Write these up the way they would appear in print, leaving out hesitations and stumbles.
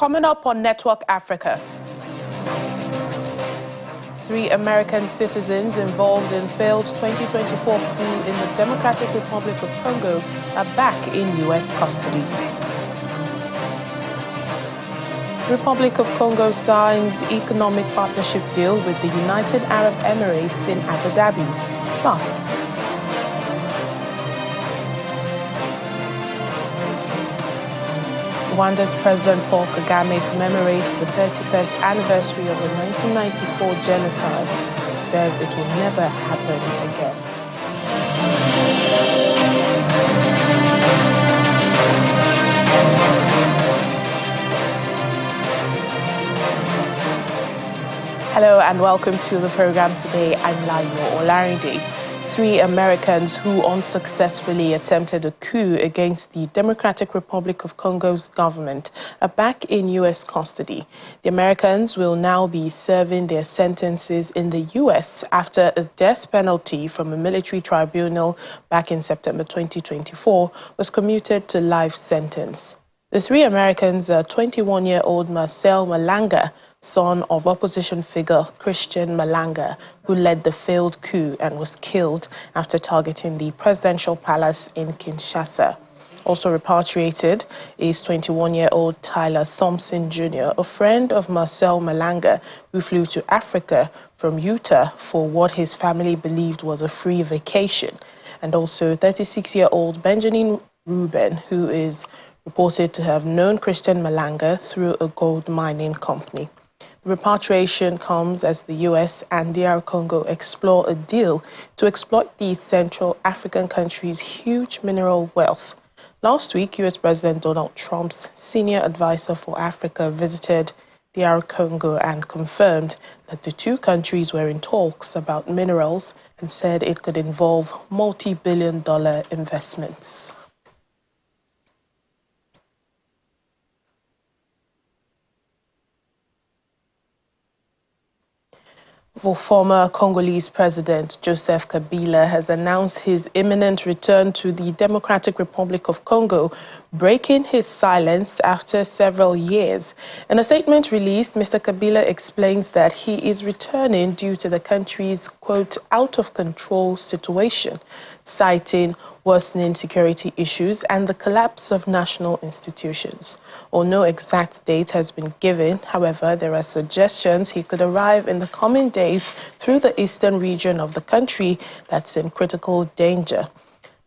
Coming up on Network Africa, 3 American citizens involved in failed 2024 coup in the Democratic Republic of Congo are back in U.S. custody. Republic of Congo signs economic partnership deal with the United Arab Emirates in Abu Dhabi. Plus, Rwanda's President Paul Kagame commemorates the 31st anniversary of the 1994 genocide. He says it will never happen again. Hello and welcome to the program today. I'm Layo Olarinde. 3 Americans who unsuccessfully attempted a coup against the Democratic Republic of Congo's government are back in U.S. custody. The Americans will now be serving their sentences in the U.S. after a death penalty from a military tribunal back in September 2024 was commuted to life sentence. The 3 Americans are 21-year-old Marcel Malanga, son of opposition figure Christian Malanga, who led the failed coup and was killed after targeting the presidential palace in Kinshasa. Also repatriated is 21-year-old Tyler Thompson Jr., a friend of Marcel Malanga, who flew to Africa from Utah for what his family believed was a free vacation, and also 36-year-old Benjamin Ruben, who is reported to have known Christian Malanga through a gold mining company. The repatriation comes as the U.S. and DR Congo explore a deal to exploit the Central African country's huge mineral wealth. Last week, U.S. President Donald Trump's senior advisor for Africa visited DR Congo and confirmed that the 2 countries were in talks about minerals and said it could involve multi-billion-dollar investments. Former Congolese President Joseph Kabila has announced his imminent return to the Democratic Republic of Congo, breaking his silence after several years. In a statement released, Mr. Kabila explains that he is returning due to the country's, quote, out-of-control situation, citing worsening security issues and the collapse of national institutions. Although no exact date has been given, however, there are suggestions he could arrive in the coming days through the eastern region of the country that's in critical danger.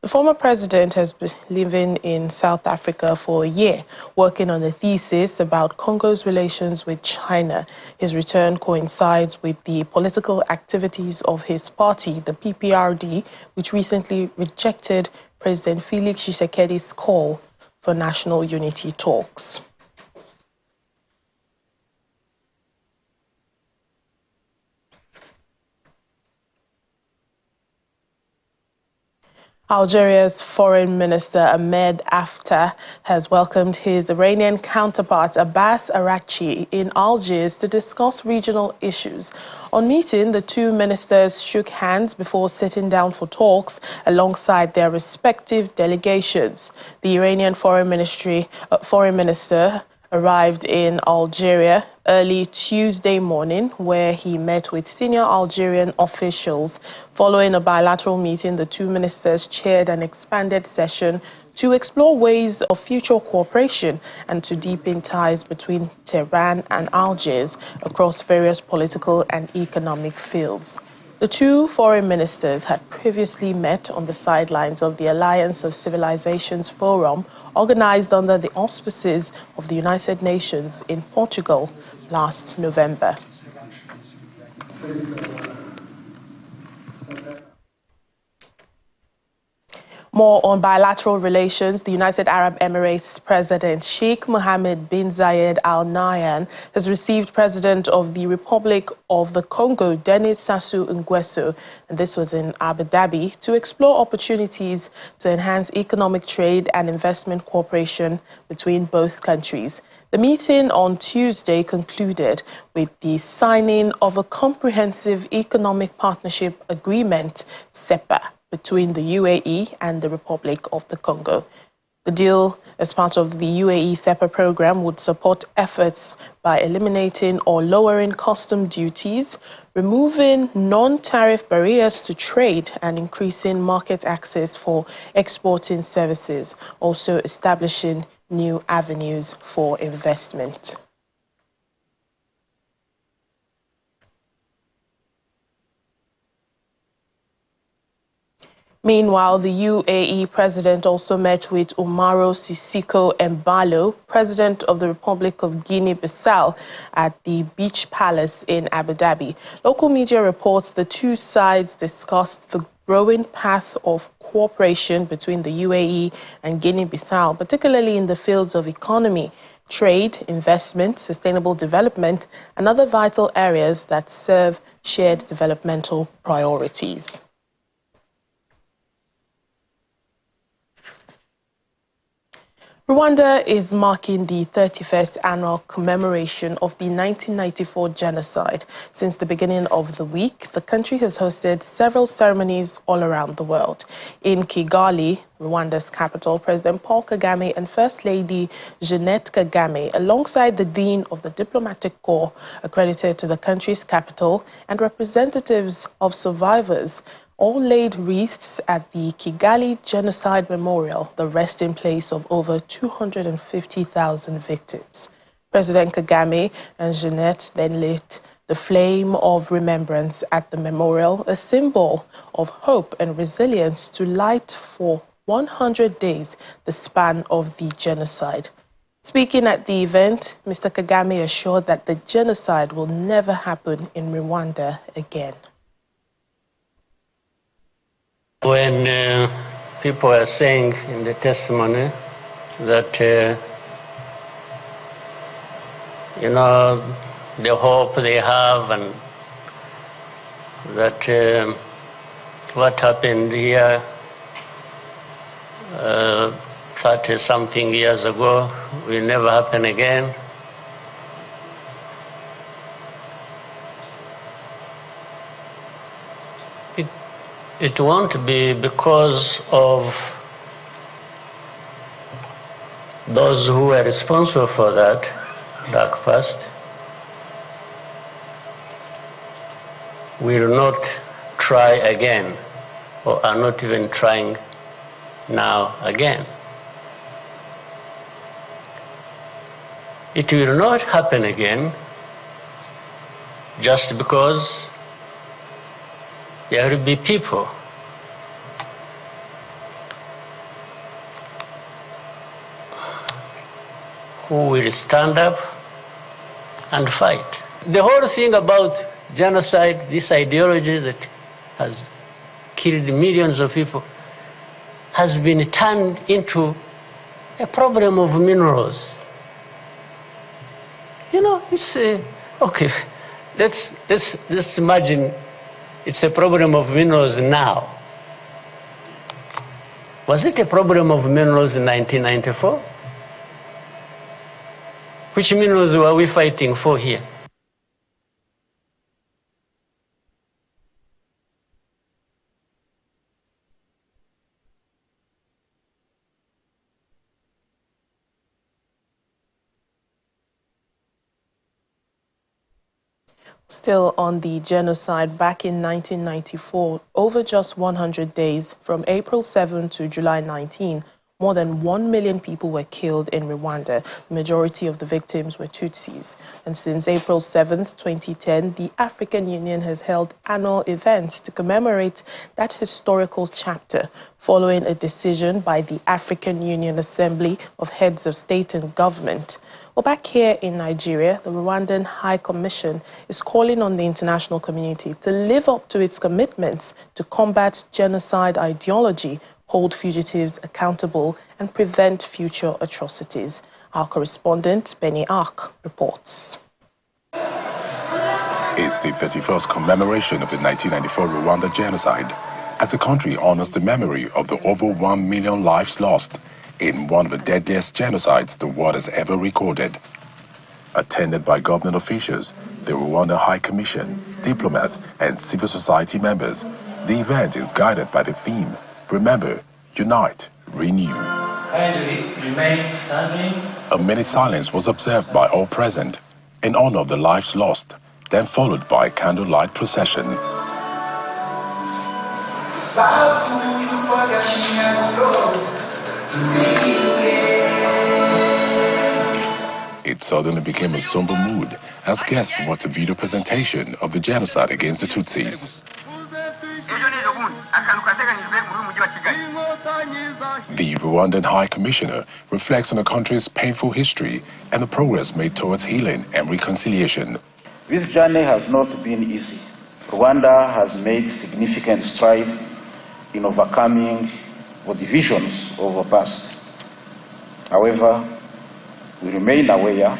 The former president has been living in South Africa for a year, working on a thesis about Congo's relations with China. His return coincides with the political activities of his party, the PPRD, which recently rejected President Felix Tshisekedi's call for national unity talks. Algeria's Foreign Minister Ahmed Aftar has welcomed his Iranian counterpart Abbas Araghchi in Algiers to discuss regional issues. On meeting, the 2 ministers shook hands before sitting down for talks alongside their respective delegations. The Iranian Foreign Minister arrived in Algeria early Tuesday morning, where he met with senior Algerian officials. Following a bilateral meeting, the 2 ministers chaired an expanded session to explore ways of future cooperation and to deepen ties between Tehran and Algiers across various political and economic fields. The 2 foreign ministers had previously met on the sidelines of the Alliance of Civilizations Forum, organized under the auspices of the United Nations in Portugal last November. More on bilateral relations, the United Arab Emirates President Sheikh Mohammed bin Zayed Al Nahyan has received President of the Republic of the Congo, Denis Sassou Nguesso, and this was in Abu Dhabi, to explore opportunities to enhance economic trade and investment cooperation between both countries. The meeting on Tuesday concluded with the signing of a comprehensive economic partnership agreement, CEPA, between the UAE and the Republic of the Congo. The deal, as part of the UAE SEPA program, would support efforts by eliminating or lowering custom duties, removing non-tariff barriers to trade, and increasing market access for exporting services, also establishing new avenues for investment. Meanwhile, the UAE president also met with Umaro Sissoco Embalo, president of the Republic of Guinea-Bissau, at the Beach Palace in Abu Dhabi. Local media reports the two sides discussed the growing path of cooperation between the UAE and Guinea-Bissau, particularly in the fields of economy, trade, investment, sustainable development, and other vital areas that serve shared developmental priorities. Rwanda is marking the 31st annual commemoration of the 1994 genocide. Since the beginning of the week, the country has hosted several ceremonies all around the world. In Kigali, Rwanda's capital, President Paul Kagame and First Lady Jeannette Kagame, alongside the Dean of the Diplomatic Corps accredited to the country's capital, and representatives of survivors, all laid wreaths at the Kigali Genocide Memorial, the resting place of over 250,000 victims. President Kagame and Jeannette then lit the flame of remembrance at the memorial, a symbol of hope and resilience to light for 100 days the span of the genocide. Speaking at the event, Mr. Kagame assured that the genocide will never happen in Rwanda again. When people are saying in the testimony that, the hope they have and that what happened here 30-something years ago will never happen again. It won't be because of those who were responsible for that dark past. Will not try again, or are not even trying now again. It will not happen again just because there will be people who will stand up and fight. The whole thing about genocide, this ideology that has killed millions of people, has been turned into a problem of minerals. It's okay. Let's imagine it's a problem of minerals now. Was it a problem of minerals in 1994? Which minerals were we fighting for here? Still on the genocide, back in 1994, over just 100 days, from April 7 to July 19, more than 1 million people were killed in Rwanda. The majority of the victims were Tutsis. And since April 7, 2010, the African Union has held annual events to commemorate that historical chapter, following a decision by the African Union Assembly of Heads of State and Government. Well, back here in Nigeria, the Rwandan High Commission is calling on the international community to live up to its commitments to combat genocide ideology, hold fugitives accountable, and prevent future atrocities. Our correspondent, Benny Ark, reports. It's the 31st commemoration of the 1994 Rwanda genocide, as the country honors the memory of the over 1 million lives lost in one of the deadliest genocides the world has ever recorded. Attended by government officials, the Rwanda High Commission, diplomats, and civil society members, the event is guided by the theme, Remember, Unite, Renew. Kindly remain standing. A minute silence was observed by all present in honor of the lives lost, then followed by a candlelight procession. It suddenly became a somber mood as guests watched a video presentation of the genocide against the Tutsis. The Rwandan High Commissioner reflects on the country's painful history and the progress made towards healing and reconciliation. This journey has not been easy. Rwanda has made significant strides in overcoming the divisions of the past. However, we remain aware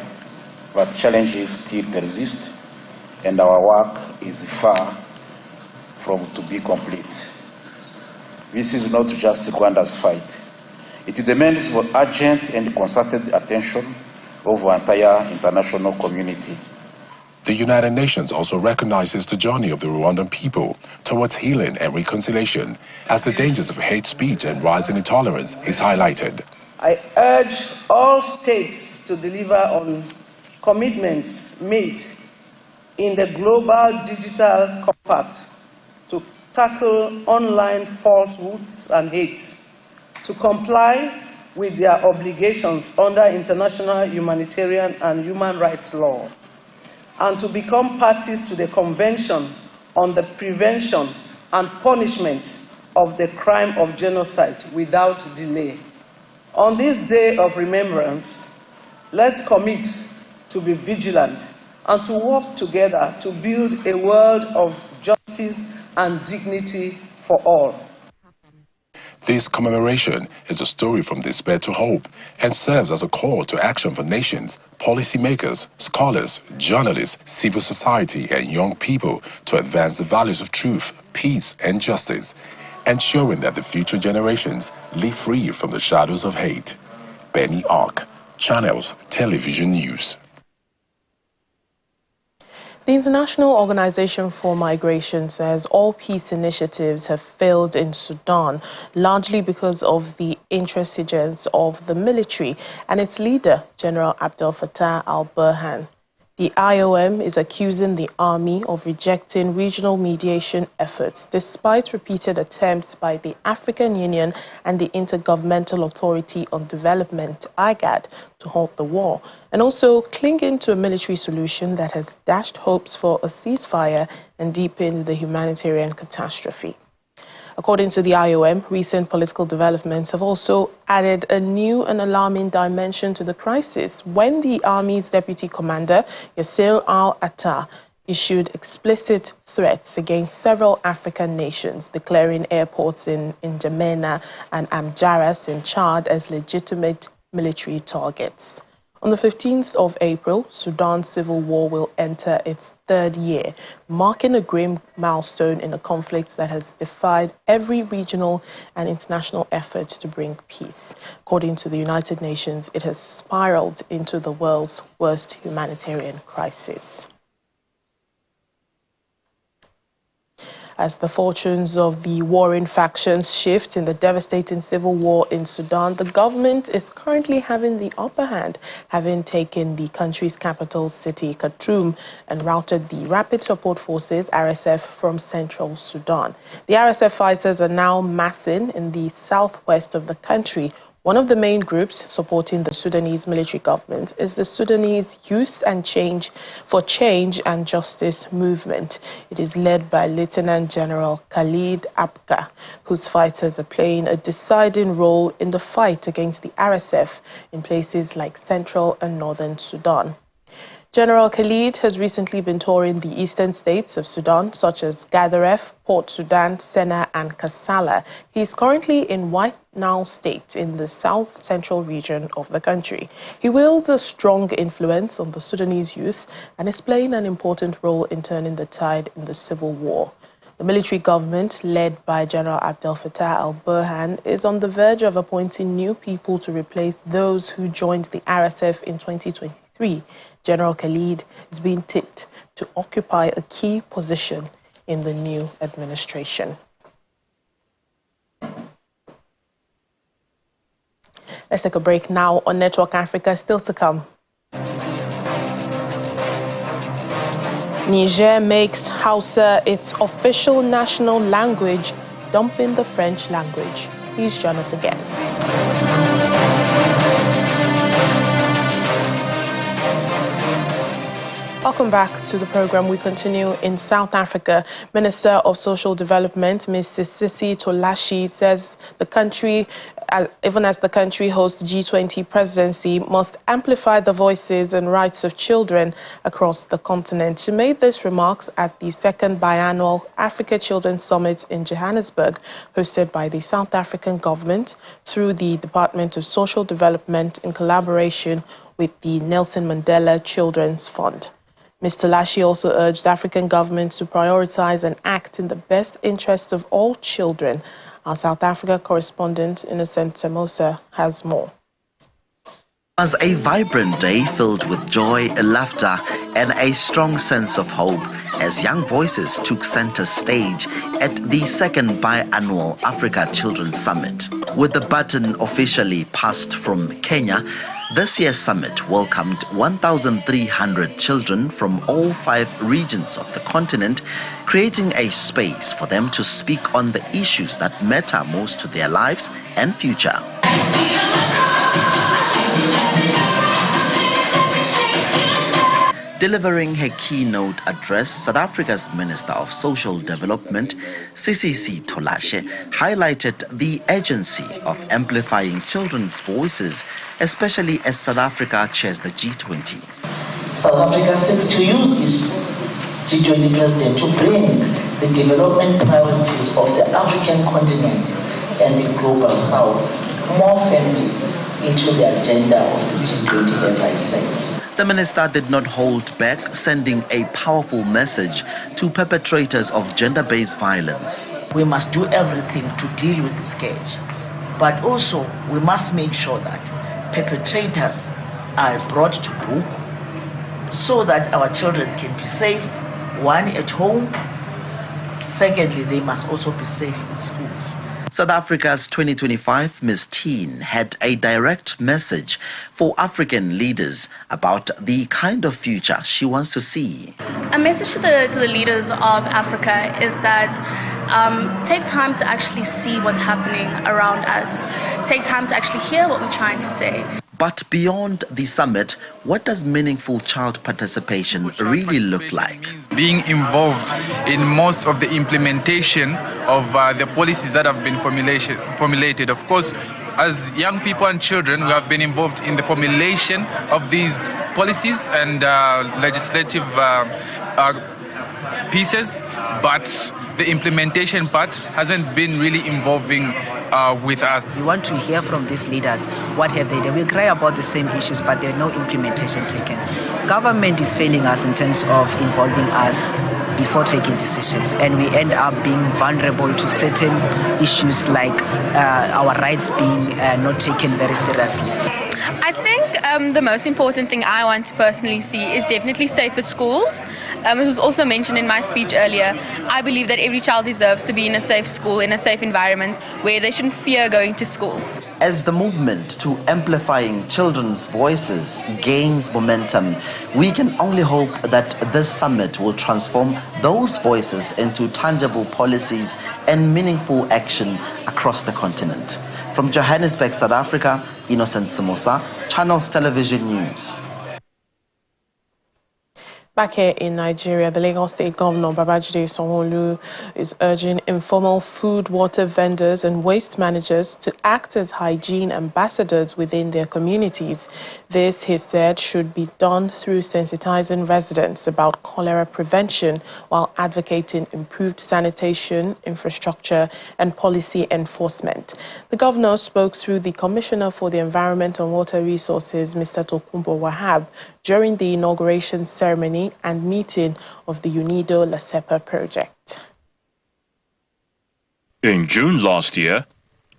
that challenges still persist and our work is far from to be complete. This is not just Rwanda's fight. It demands the urgent and concerted attention of the entire international community. The United Nations also recognizes the journey of the Rwandan people towards healing and reconciliation as the dangers of hate speech and rising intolerance is highlighted. I urge all states to deliver on commitments made in the Global Digital Compact to tackle online falsehoods and hate, to comply with their obligations under international humanitarian and human rights law, and to become parties to the Convention on the Prevention and Punishment of the Crime of Genocide without delay. On this day of remembrance, let's commit to be vigilant and to work together to build a world of justice and dignity for all. This commemoration is a story from despair to hope and serves as a call to action for nations, policymakers, scholars, journalists, civil society, and young people to advance the values of truth, peace, and justice, ensuring that the future generations live free from the shadows of hate. Benny Ark, Channels Television News. The International Organization for Migration says all peace initiatives have failed in Sudan, largely because of the intransigence of the military and its leader, General Abdel Fattah al-Burhan. The IOM is accusing the army of rejecting regional mediation efforts, despite repeated attempts by the African Union and the Intergovernmental Authority on Development, IGAD, to halt the war, and also clinging to a military solution that has dashed hopes for a ceasefire and deepened the humanitarian catastrophe. According to the IOM, recent political developments have also added a new and alarming dimension to the crisis when the army's deputy commander, Yasser al-Attah, issued explicit threats against several African nations, declaring airports in N'Djamena and Amjaras in Chad as legitimate military targets. On the 15th of April, Sudan's civil war will enter its third year, marking a grim milestone in a conflict that has defied every regional and international effort to bring peace. According to the United Nations, it has spiraled into the world's worst humanitarian crisis. As the fortunes of the warring factions shift in the devastating civil war in Sudan, the government is currently having the upper hand, having taken the country's capital city, Khartoum, and routed the Rapid Support Forces, RSF, from central Sudan. The RSF fighters are now massing in the southwest of the country. One of the main groups supporting the Sudanese military government is the Sudanese Youth for Change and Justice movement. It is led by Lieutenant General Khalid Abka, whose fighters are playing a deciding role in the fight against the RSF in places like central and northern Sudan. General Khalid has recently been touring the eastern states of Sudan, such as Gadaref, Port Sudan, Sennar, and Kassala. He is currently in White Nile State in the south-central region of the country. He wields a strong influence on the Sudanese youth and is playing an important role in turning the tide in the civil war. The military government, led by General Abdel Fattah al-Burhan, is on the verge of appointing new people to replace those who joined the RSF in 2023. General Khalid is being tipped to occupy a key position in the new administration. Let's take a break now on Network Africa. Still to come. Niger makes Hausa its official national language, dumping the French language. Please join us again. Welcome back to the program. We continue in South Africa. Minister of Social Development, Mrs. Sisi Tolashi, says the country, even as the country hosts G20 presidency, must amplify the voices and rights of children across the continent. She made these remarks at the second biannual Africa Children's Summit in Johannesburg, hosted by the South African government through the Department of Social Development in collaboration with the Nelson Mandela Children's Fund. Ms. Tolashi also urged African governments to prioritize and act in the best interests of all children. Our South Africa correspondent, Innocent Samosa, has more. It was a vibrant day filled with joy, laughter, and a strong sense of hope as young voices took center stage at the second biannual Africa Children's Summit. With the baton officially passed from Kenya, this year's summit welcomed 1,300 children from all 5 regions of the continent, creating a space for them to speak on the issues that matter most to their lives and future. Delivering her keynote address, South Africa's Minister of Social Development, Sisi Tolashi, highlighted the urgency of amplifying children's voices, especially as South Africa chairs the G20. South Africa seeks to use its G20 president to bring the development priorities of the African continent and the global south more firmly into the agenda of the G20, as I said. The minister did not hold back, sending a powerful message to perpetrators of gender-based violence. We must do everything to deal with the scourge, but also we must make sure that perpetrators are brought to book so that our children can be safe, one, at home. Secondly, they must also be safe in schools. South Africa's 2025 Miss Teen had a direct message for African leaders about the kind of future she wants to see. A message to the leaders of Africa is that take time to actually see what's happening around us. Take time to actually hear what we're trying to say. But beyond the summit, what does meaningful child participation really look like? Being involved in most of the implementation of the policies that have been formulated. Of course, as young people and children, we have been involved in the formulation of these policies and legislative pieces, but the implementation part hasn't been really involving with us. We want to hear from these leaders. What have they done? We cry about the same issues, but there's no implementation taken. Government is failing us in terms of involving us before taking decisions, and we end up being vulnerable to certain issues like our rights being not taken very seriously. I think the most important thing I want to personally see is definitely safer schools. It was also mentioned in my speech earlier. I believe that every child deserves to be in a safe school, in a safe environment where they shouldn't fear going to school. As the movement to amplifying children's voices gains momentum, we can only hope that this summit will transform those voices into tangible policies and meaningful action across the continent. From Johannesburg, South Africa, Innocent Samosa, Channels Television News. Back here in Nigeria, the Lagos State Governor Babajide Sanwo-Olu is urging informal food, water vendors and waste managers to act as hygiene ambassadors within their communities. This, he said, should be done through sensitizing residents about cholera prevention while advocating improved sanitation, infrastructure and policy enforcement. The governor spoke through the Commissioner for the Environment and Water Resources, Mr. Tokunbo Wahab, during the inauguration ceremony and meeting of the UNIDO La Sepa project. In June last year,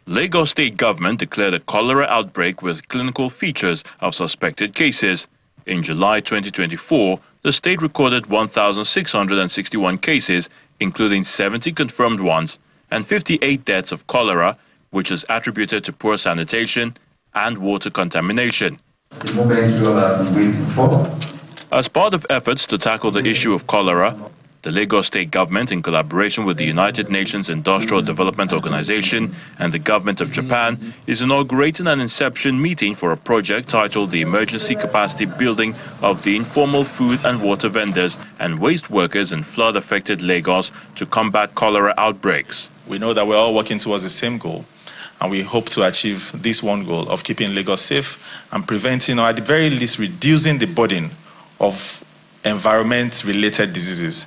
Lagos State government declared a cholera outbreak with clinical features of suspected cases. In July 2024, the state recorded 1,661 cases, including 70 confirmed ones, and 58 deaths of cholera, which is attributed to poor sanitation, and water contamination. The moment we all have been waiting for. As part of efforts to tackle the issue of cholera, the Lagos State government, in collaboration with the United Nations Industrial Development Organization and the government of Japan, is inaugurating an inception meeting for a project titled the Emergency Capacity Building of the Informal Food and Water Vendors and Waste Workers in Flood-Affected Lagos to combat cholera outbreaks. We know that we're all working towards the same goal, and we hope to achieve this one goal of keeping Lagos safe and preventing, or at the very least, reducing the burden of environment-related diseases.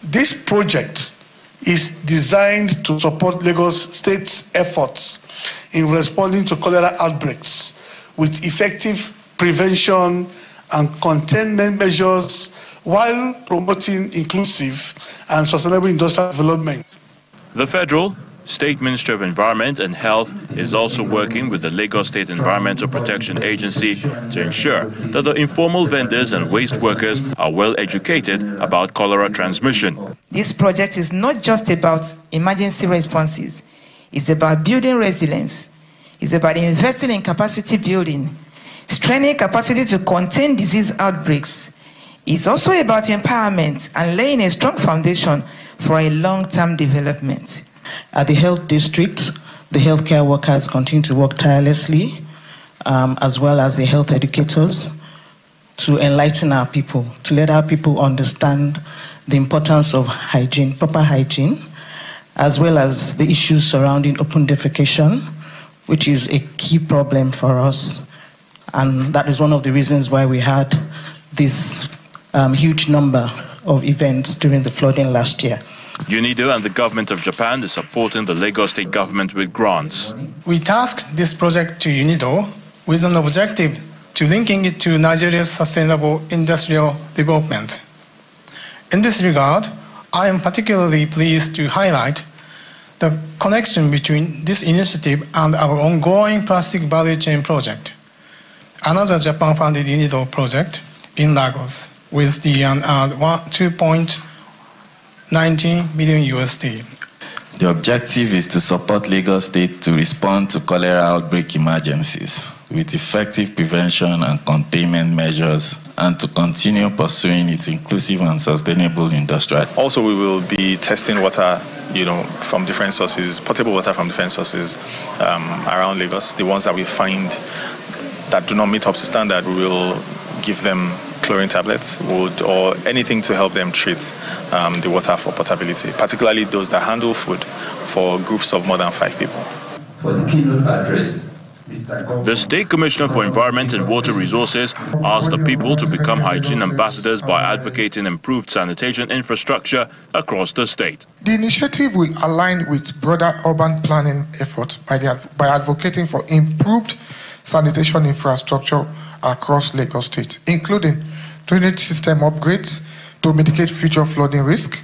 This project is designed to support Lagos State's efforts in responding to cholera outbreaks with effective prevention and containment measures while promoting inclusive and sustainable industrial development. The federal, State Ministry of Environment and Health is also working with the Lagos State Environmental Protection Agency to ensure that the informal vendors and waste workers are well educated about cholera transmission. This project is not just about emergency responses. It's about building resilience. It's about investing in capacity building, strengthening capacity to contain disease outbreaks. It's also about empowerment and laying a strong foundation for a long-term development. At the health district, the healthcare workers continue to work tirelessly, as well as the health educators, to enlighten our people, to let our people understand the importance of hygiene, proper hygiene, as well as the issues surrounding open defecation, which is a key problem for us. And that is one of the reasons why we had this huge number of events during the flooding last year. UNIDO and the government of Japan is supporting the Lagos State government with grants. We tasked this project to UNIDO with an objective to linking it to Nigeria's sustainable industrial development. In this regard, I am particularly pleased to highlight the connection between this initiative and our ongoing plastic value chain project, another Japan-funded UNIDO project in Lagos, with the 2.19 million USD. The objective is to support Lagos State to respond to cholera outbreak emergencies with effective prevention and containment measures, and to continue pursuing its inclusive and sustainable industrial. Also, we will be testing water, from different sources, potable water from different sources around Lagos. The ones that we find that do not meet up to standard, we will give them chlorine tablets, wood, or anything to help them treat the water for potability, particularly those that handle food for groups of more than 5 people. For the keynote address, the State Commissioner for Environment and Water Resources asked the people to become hygiene ambassadors by advocating improved sanitation infrastructure across the state. The initiative will align with broader urban planning efforts by advocating for improved sanitation infrastructure across Lagos State, including drainage system upgrades to mitigate future flooding risk,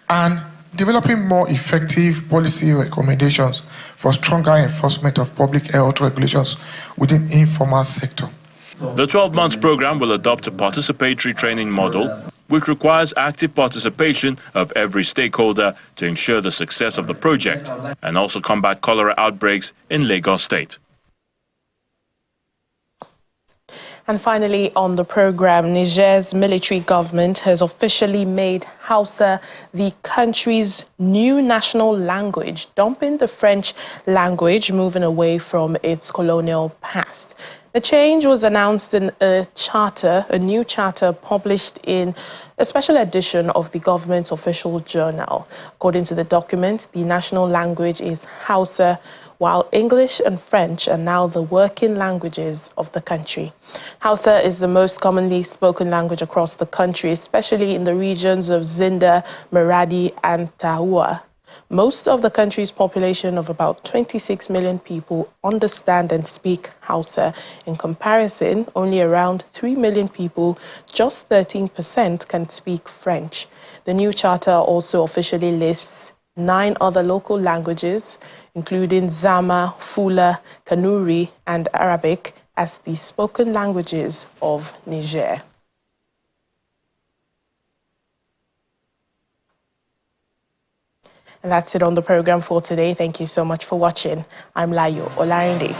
and developing more effective policy recommendations for stronger enforcement of public health regulations within the informal sector. The 12-month program will adopt a participatory training model, which requires active participation of every stakeholder to ensure the success of the project and also combat cholera outbreaks in Lagos State. And finally, on the program, Niger's military government has officially made Hausa the country's new national language, dumping the French language, moving away from its colonial past. The change was announced in a new charter published in a special edition of the government's official journal. According to the document, the national language is Hausa, while English and French are now the working languages of the country. Hausa is the most commonly spoken language across the country, especially in the regions of Zinda, Maradi, and Tahua. Most of the country's population of about 26 million people understand and speak Hausa. In comparison, only around 3 million people, just 13%, can speak French. The new charter also officially lists 9 other local languages, including Zama, Fula, Kanuri, and Arabic, as the spoken languages of Niger. And that's it on the program for today. Thank you so much for watching. I'm Layo Olarinde.